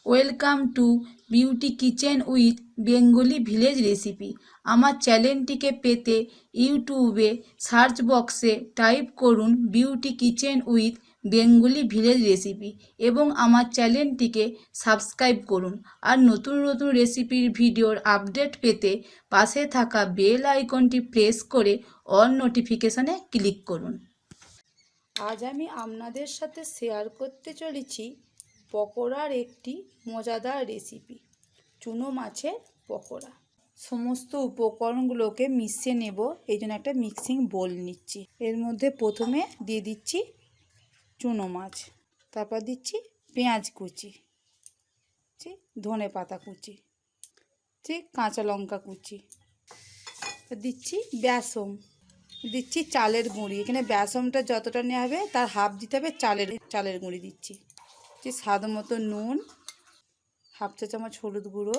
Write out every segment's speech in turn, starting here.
Welcome to beauty kitchen with Bengali village recipe. আমার চ্যানেলটিকে পেতে ইউটিউবে সার্চ বক্সে টাইপ করুন beauty kitchen with Bengali village recipe এবং আমার চ্যানেলটিকে সাবস্ক্রাইব করুন। আর নতুন নতুন রেসিপির ভিডিওর আপডেট পেতে পাশে থাকা বেল আইকনটি প্রেস করে অল নোটিফিকেশনে ক্লিক করুন। আজ আমি আপনাদের সাথে শেয়ার করতে চলেছি পকোড়ার একটি মজাদার রেসিপি, চুনো মাছের পকোড়া। সমস্ত উপকরণগুলোকে মিশিয়ে নেব, এই জন্য একটা মিক্সিং বোল নিচ্ছি। এর মধ্যে প্রথমে দিয়ে দিচ্ছি চুনো মাছ, তারপর দিচ্ছি পেঁয়াজ কুচি, ধনে পাতা কুচি, কাঁচা লঙ্কা কুচি, দিচ্ছি বেসন, দিচ্ছি চালের গুঁড়ি। এখানে বেসনটা যতটা নেওয়া হবে তার হাফ দিতে হবে চালের গুঁড়ি দিচ্ছি। স্বাদ মতো নুন, হাফ চা চামচ হলুদ গুঁড়ো,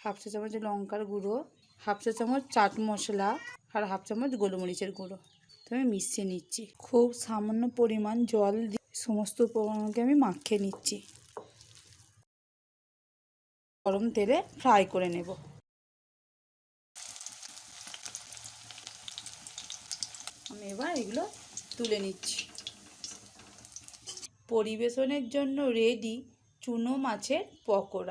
হাফ চা চামচ লঙ্কার গুঁড়ো, হাফ চা চামচ চাট মশলা আর হাফ চামচ গোলমরিচের গুঁড়ো। তো আমি মিশিয়ে নিচ্ছি। খুব সামান্য পরিমাণ জল দিয়ে সমস্ত উপকরণকে আমি মাখিয়ে নিচ্ছি। গরম তেলে ফ্রাই করে নেব। আমি এবার এগুলো তুলে নিচ্ছি। পরিবেশনের জন্য রেডি চুনো মাছের পকোড়া।